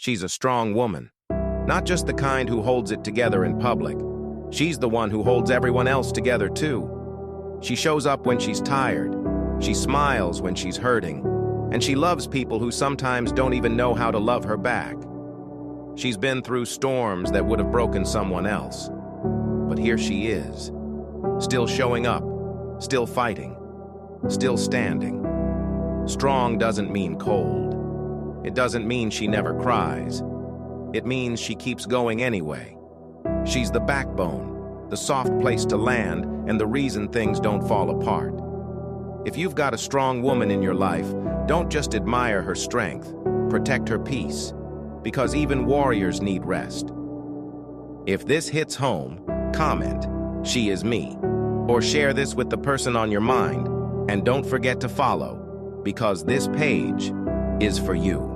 She's a strong woman. Not just the kind who holds it together in public. She's the one who holds everyone else together too. She shows up when she's tired. She smiles when she's hurting. And she loves people who sometimes don't even know how to love her back. She's been through storms that would have broken someone else. But here she is, still showing up, still fighting, still standing. Strong doesn't mean cold. It doesn't mean she never cries. It means she keeps going anyway. She's the backbone, the soft place to land, and the reason things don't fall apart. If you've got a strong woman in your life, don't just admire her strength, protect her peace, because even warriors need rest. If this hits home, comment, "She is me," or share this with the person on your mind, and don't forget to follow, because this page is for you.